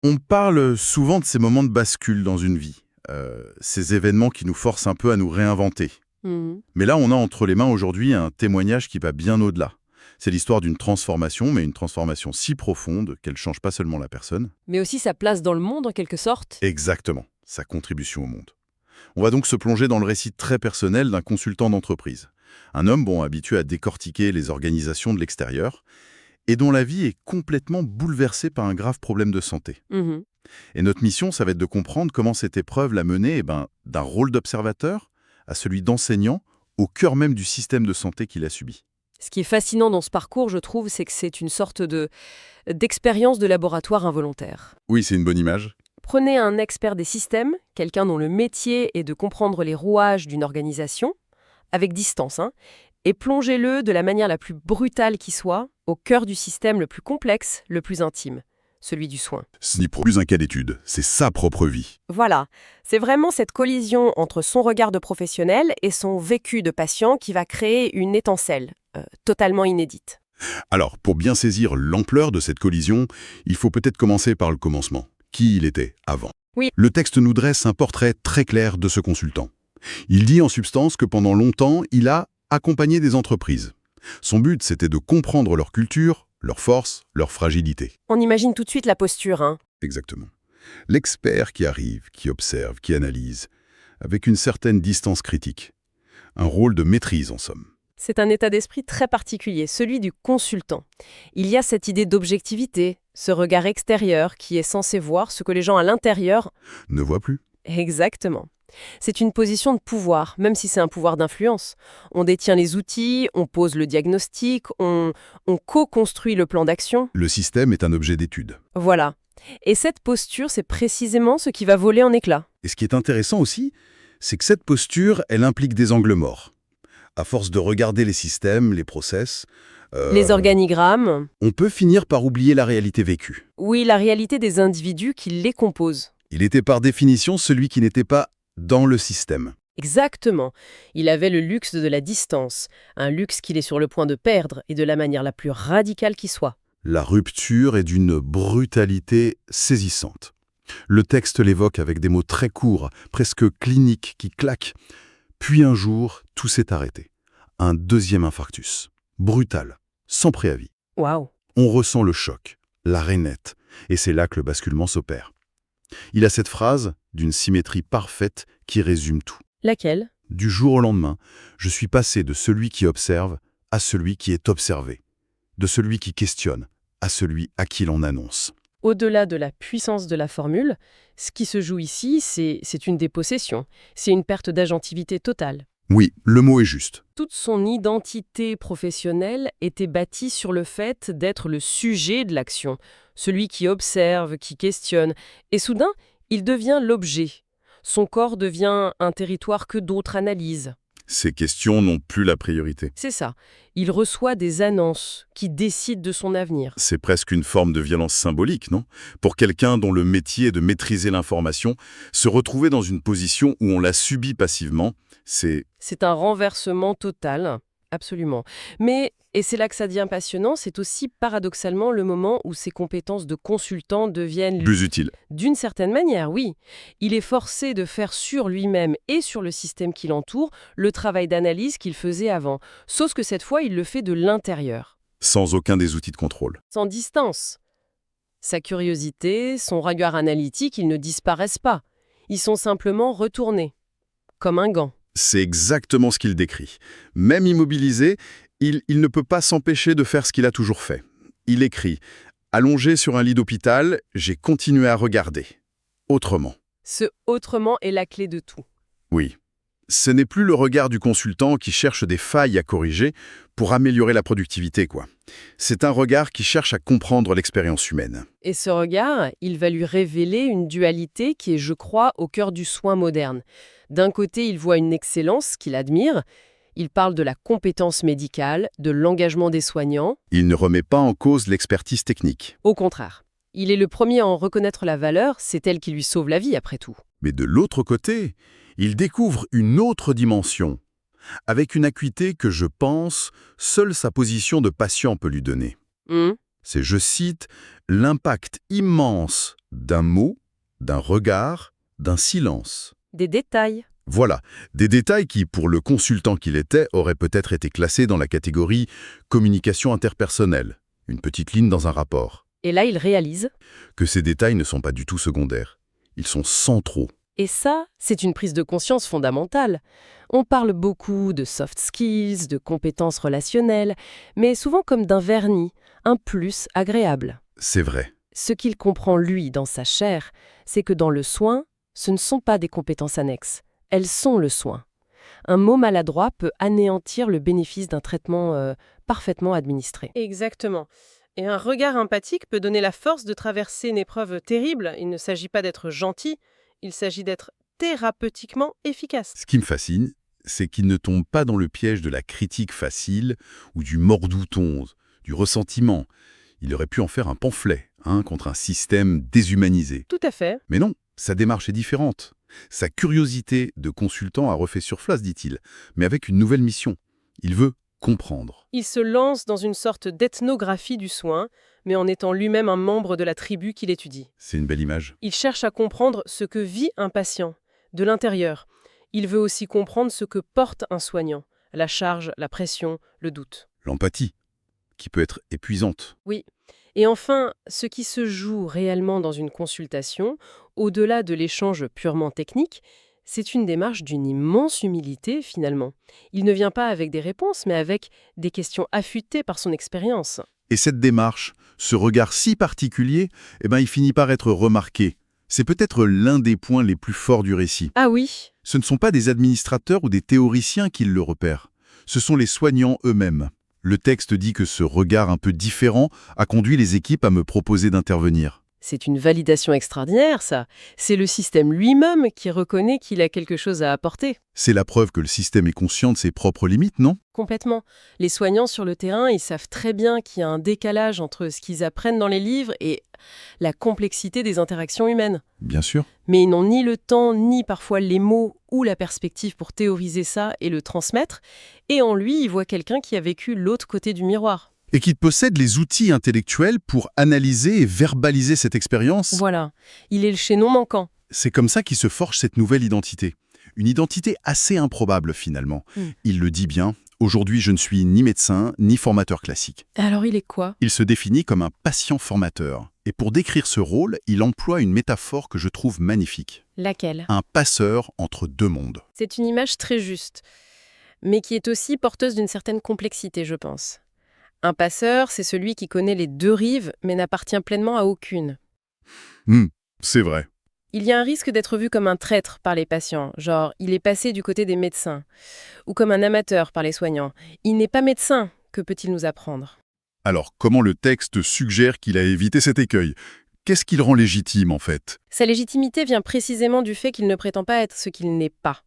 On parle souvent de ces moments de bascule dans une vie, ces événements qui nous forcent un peu à nous réinventer. Mhm. Mais là, on a entre les mains aujourd'hui un témoignage qui va bien au-delà. C'est l'histoire d'une transformation, mais une transformation si profonde qu'elle ne change pas seulement la personne. Mais aussi sa place dans le monde, en quelque sorte. Exactement, sa contribution au monde. On va donc se plonger dans le récit très personnel d'un consultant d'entreprise. Un homme habitué à décortiquer les organisations de l'extérieur et dont la vie est complètement bouleversée par un grave problème de santé. Mhm. Et notre mission, ça va être de comprendre comment cette épreuve l'a mené d'un rôle d'observateur à celui d'enseignant au cœur même du système de santé qu'il a subi. Ce qui est fascinant dans ce parcours, je trouve, c'est que c'est une sorte d'expérience de laboratoire involontaire. Oui, c'est une bonne image. Prenez un expert des systèmes, quelqu'un dont le métier est de comprendre les rouages d'une organisation, avec distance, et plongez-le de la manière la plus brutale qui soit, au cœur du système le plus complexe, le plus intime, celui du soin. Ce n'est plus un cas d'étude, c'est sa propre vie. Voilà, c'est vraiment cette collision entre son regard de professionnel et son vécu de patient qui va créer une étincelle totalement inédite. Alors, pour bien saisir l'ampleur de cette collision, il faut peut-être commencer par le commencement. Qui il était avant. Oui. Le texte nous dresse un portrait très clair de ce consultant. Il dit en substance que pendant longtemps, il a accompagné des entreprises. Son but, c'était de comprendre leur culture, leurs forces, leurs fragilités. On imagine tout de suite la posture, Exactement. L'expert qui arrive, qui observe, qui analyse, avec une certaine distance critique. Un rôle de maîtrise, en somme. C'est un état d'esprit très particulier, celui du consultant. Il y a cette idée d'objectivité, ce regard extérieur qui est censé voir ce que les gens à l'intérieur... Ne voit plus. Exactement. C'est une position de pouvoir, même si c'est un pouvoir d'influence. On détient les outils, on pose le diagnostic, on co-construit le plan d'action. Le système est un objet d'étude. Voilà. Et cette posture, c'est précisément ce qui va voler en éclats. Et ce qui est intéressant aussi, c'est que cette posture, elle implique des angles morts. À force de regarder les systèmes, les process, Les organigrammes, on peut finir par oublier la réalité vécue. oui, la réalité des individus qui les composent. Il était par définition celui qui n'était pas dans le système. Exactement. Il avait le luxe de la distance, un luxe qu'il est sur le point de perdre et de la manière la plus radicale qui soit. La rupture est d'une brutalité saisissante. Le texte l'évoque avec des mots très courts, presque cliniques, qui claquent. Puis un jour, tout s'est arrêté. Un deuxième infarctus. Brutal, sans préavis. Waouh. On ressent le choc, la rainette, et c'est là que le basculement s'opère. Il a cette phrase d'une symétrie parfaite qui résume tout. Laquelle? Du jour au lendemain, je suis passé de celui qui observe à celui qui est observé, de celui qui questionne à celui à qui l'on annonce. Au-delà de la puissance de la formule, ce qui se joue ici, c'est une dépossession. C'est une perte d'agentivité totale. Oui, le mot est juste. Toute son identité professionnelle était bâtie sur le fait d'être le sujet de l'action, celui qui observe, qui questionne. Et soudain, il devient l'objet. Son corps devient un territoire que d'autres analysent. Ces questions n'ont plus la priorité. C'est ça. Il reçoit des annonces qui décident de son avenir. C'est presque une forme de violence symbolique, non? Pour quelqu'un dont le métier est de maîtriser l'information, se retrouver dans une position où on la subit passivement, c'est... C'est un renversement total, absolument. Mais, et c'est là que ça devient passionnant, c'est aussi paradoxalement le moment où ses compétences de consultant deviennent, plus utile. d'une certaine manière, oui. Il est forcé de faire sur lui-même et sur le système qui l'entoure le travail d'analyse qu'il faisait avant, sauf que cette fois, il le fait de l'intérieur, Sans aucun des outils de contrôle. sans distance. Sa curiosité, son regard analytique, ils ne disparaissent pas. Ils sont simplement retournés, comme un gant. C'est exactement ce qu'il décrit. Même immobilisé, il ne peut pas s'empêcher de faire ce qu'il a toujours fait. Il écrit « Allongé sur un lit d'hôpital, j'ai continué à regarder. Autrement. Ce autrement est la clé de tout. » Oui. Ce n'est plus le regard du consultant qui cherche des failles à corriger pour améliorer la productivité, quoi. C'est un regard qui cherche à comprendre l'expérience humaine. Et ce regard, il va lui révéler une dualité qui est, je crois, au cœur du soin moderne. D'un côté, il voit une excellence qu'il admire. Il parle de la compétence médicale, de l'engagement des soignants. Il ne remet pas en cause l'expertise technique. Au contraire, il est le premier à en reconnaître la valeur, c'est elle qui lui sauve la vie après tout. Mais de l'autre côté, il découvre une autre dimension, avec une acuité que je pense, seule sa position de patient peut lui donner. Hum. C'est, je cite, « l'impact immense d'un mot, d'un regard, d'un silence. Des détails. Voilà, des détails qui, pour le consultant qu'il était, auraient peut-être été classés dans la catégorie communication interpersonnelle, une petite ligne dans un rapport. Et là, il réalise. Que ces détails ne sont pas du tout secondaires. Ils sont centraux. Et ça, c'est une prise de conscience fondamentale. On parle beaucoup de soft skills, de compétences relationnelles, mais souvent comme d'un vernis, un plus agréable. C'est vrai. Ce qu'il comprend, lui, dans sa chair, c'est que dans le soin, ce ne sont pas des compétences annexes. Elles sont le soin. Un mot maladroit peut anéantir le bénéfice d'un traitement parfaitement administré. Exactement. Et un regard empathique peut donner la force de traverser une épreuve terrible. Il ne s'agit pas d'être gentil, il s'agit d'être thérapeutiquement efficace. Ce qui me fascine, c'est qu'il ne tombe pas dans le piège de la critique facile ou du mordouton, du ressentiment. Il aurait pu en faire un pamphlet, contre un système déshumanisé. Tout à fait. Mais non, sa démarche est différente. Sa curiosité de consultant a refait surface, dit-il, mais avec une nouvelle mission. Il veut comprendre. Il se lance dans une sorte d'ethnographie du soin, mais en étant lui-même un membre de la tribu qu'il étudie. C'est une belle image. Il cherche à comprendre ce que vit un patient, de l'intérieur. Il veut aussi comprendre ce que porte un soignant, la charge, la pression, le doute. L'empathie, qui peut être épuisante. Oui. Et enfin, ce qui se joue réellement dans une consultation, au-delà de l'échange purement technique, c'est une démarche d'une immense humilité, finalement. Il ne vient pas avec des réponses, mais avec des questions affûtées par son expérience. Et cette démarche, ce regard si particulier, il finit par être remarqué. C'est peut-être l'un des points les plus forts du récit. Ah oui. Ce ne sont pas des administrateurs ou des théoriciens qui le repèrent. Ce sont les soignants eux-mêmes. Le texte dit que ce regard un peu différent a conduit les équipes à me proposer d'intervenir. C'est une validation extraordinaire, ça. C'est le système lui-même qui reconnaît qu'il a quelque chose à apporter. C'est la preuve que le système est conscient de ses propres limites, non ? Complètement. Les soignants sur le terrain, ils savent très bien qu'il y a un décalage entre ce qu'ils apprennent dans les livres et la complexité des interactions humaines. Bien sûr. Mais ils n'ont ni le temps, ni parfois les mots ou la perspective pour théoriser ça et le transmettre. Et en lui, ils voient quelqu'un qui a vécu l'autre côté du miroir. Et qui possède les outils intellectuels pour analyser et verbaliser cette expérience. Voilà. Il est le chaînon manquant. C'est comme ça qu'il se forge cette nouvelle identité. Une identité assez improbable, finalement. Il le dit bien. Aujourd'hui, je ne suis ni médecin, ni formateur classique. Alors il est quoi ? Il se définit comme un patient formateur. Et pour décrire ce rôle, il emploie une métaphore que je trouve magnifique. Laquelle ? Un passeur entre deux mondes. C'est une image très juste, mais qui est aussi porteuse d'une certaine complexité, je pense. Un passeur, c'est celui qui connaît les deux rives, mais n'appartient pleinement à aucune. C'est vrai. Il y a un risque d'être vu comme un traître par les patients, genre il est passé du côté des médecins, ou comme un amateur par les soignants. Il n'est pas médecin, que peut-il nous apprendre ? Alors, comment le texte suggère qu'il a évité cet écueil ? Qu'est-ce qui le rend légitime, en fait ? Sa légitimité vient précisément du fait qu'il ne prétend pas être ce qu'il n'est pas.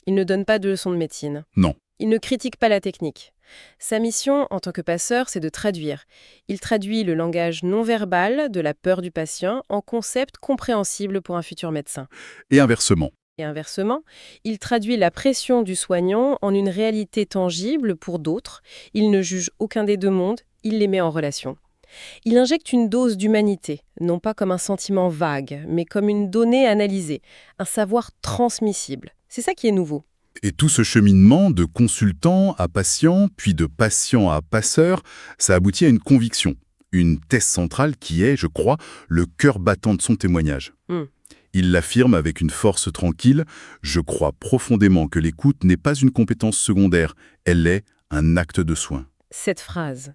Il ne donne pas de leçons de médecine. Non. Il ne critique pas la technique. Sa mission, en tant que passeur, c'est de traduire. Il traduit le langage non verbal de la peur du patient en concepts compréhensibles pour un futur médecin. Et inversement. Et inversement, il traduit la pression du soignant en une réalité tangible pour d'autres. Il ne juge aucun des deux mondes, il les met en relation. Il injecte une dose d'humanité, non pas comme un sentiment vague, mais comme une donnée analysée, un savoir transmissible. C'est ça qui est nouveau. Et tout ce cheminement de consultant à patient, puis de patient à passeur, ça aboutit à une conviction, une thèse centrale qui est, je crois, le cœur battant de son témoignage. Il l'affirme avec une force tranquille, je crois profondément que l'écoute n'est pas une compétence secondaire, elle est un acte de soin. Cette phrase,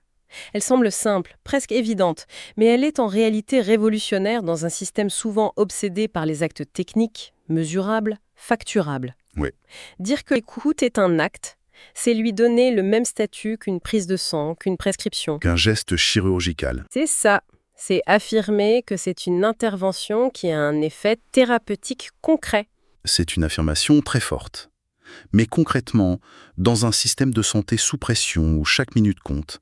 elle semble simple, presque évidente, mais elle est en réalité révolutionnaire dans un système souvent obsédé par les actes techniques, mesurables, facturables. Ouais. Dire que l'écoute est un acte, c'est lui donner le même statut qu'une prise de sang, qu'une prescription. Qu'un geste chirurgical. C'est ça. C'est affirmer que c'est une intervention qui a un effet thérapeutique concret. C'est une affirmation très forte. Mais concrètement, dans un système de santé sous pression où chaque minute compte,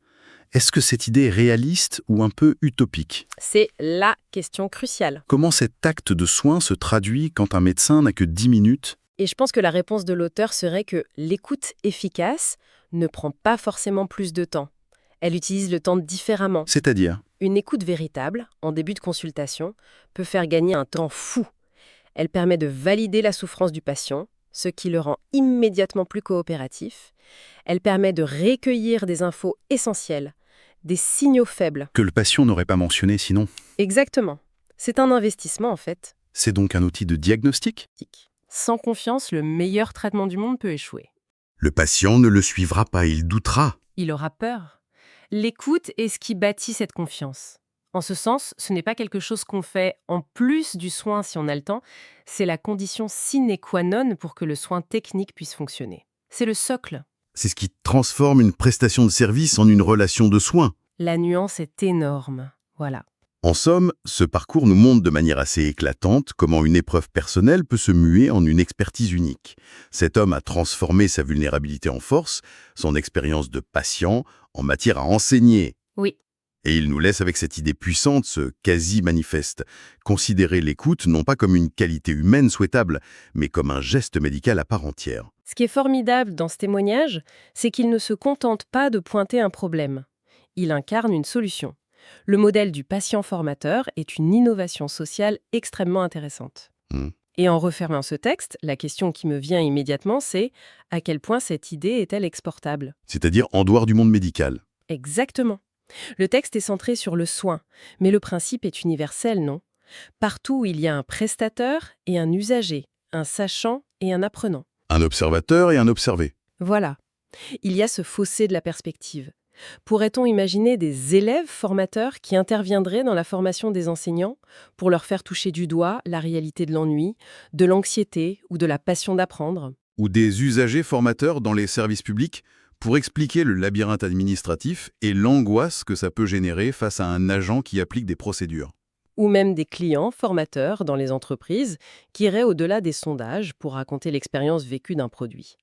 est-ce que cette idée est réaliste ou un peu utopique ? C'est la question cruciale. Comment cet acte de soin se traduit quand un médecin n'a que 10 minutes ? Et je pense que la réponse de l'auteur serait que l'écoute efficace ne prend pas forcément plus de temps. Elle utilise le temps différemment. C'est-à-dire ? Une écoute véritable, en début de consultation, peut faire gagner un temps fou. Elle permet de valider la souffrance du patient, ce qui le rend immédiatement plus coopératif. Elle permet de recueillir des infos essentielles, des signaux faibles. Que le patient n'aurait pas mentionné sinon. Exactement. C'est un investissement, en fait. C'est donc un outil de diagnostic? Sans confiance, le meilleur traitement du monde peut échouer. Le patient ne le suivra pas, il doutera. Il aura peur. L'écoute est ce qui bâtit cette confiance. En ce sens, ce n'est pas quelque chose qu'on fait en plus du soin si on a le temps, c'est la condition sine qua non pour que le soin technique puisse fonctionner. C'est le socle. C'est ce qui transforme une prestation de service en une relation de soins. La nuance est énorme. Voilà. En somme, ce parcours nous montre de manière assez éclatante comment une épreuve personnelle peut se muer en une expertise unique. Cet homme a transformé sa vulnérabilité en force, son expérience de patient en matière à enseigner. Oui. Et il nous laisse avec cette idée puissante, ce quasi-manifeste. Considérer l'écoute non pas comme une qualité humaine souhaitable, mais comme un geste médical à part entière. Ce qui est formidable dans ce témoignage, c'est qu'il ne se contente pas de pointer un problème. Il incarne une solution. Le modèle du patient formateur est une innovation sociale extrêmement intéressante. Et en refermant ce texte, la question qui me vient immédiatement, c'est à quel point cette idée est-elle exportable? C'est-à-dire en dehors du monde médical. Exactement. Le texte est centré sur le soin, mais le principe est universel, non? Partout, il y a un prestateur et un usager, un sachant et un apprenant. Un observateur et un observé. Voilà. Il y a ce fossé de la perspective. Pourrait-on imaginer des élèves formateurs qui interviendraient dans la formation des enseignants pour leur faire toucher du doigt la réalité de l'ennui, de l'anxiété ou de la passion d'apprendre? Ou des usagers formateurs dans les services publics pour expliquer le labyrinthe administratif et l'angoisse que ça peut générer face à un agent qui applique des procédures. Ou même des clients formateurs dans les entreprises qui iraient au-delà des sondages pour raconter l'expérience vécue d'un produit.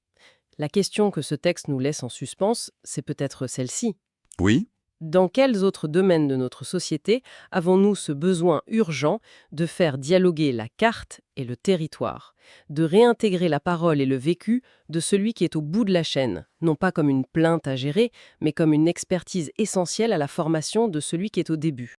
La question que ce texte nous laisse en suspens, c'est peut-être celle-ci. Oui. Dans quels autres domaines de notre société avons-nous ce besoin urgent de faire dialoguer la carte et le territoire, de réintégrer la parole et le vécu de celui qui est au bout de la chaîne, non pas comme une plainte à gérer, mais comme une expertise essentielle à la formation de celui qui est au début?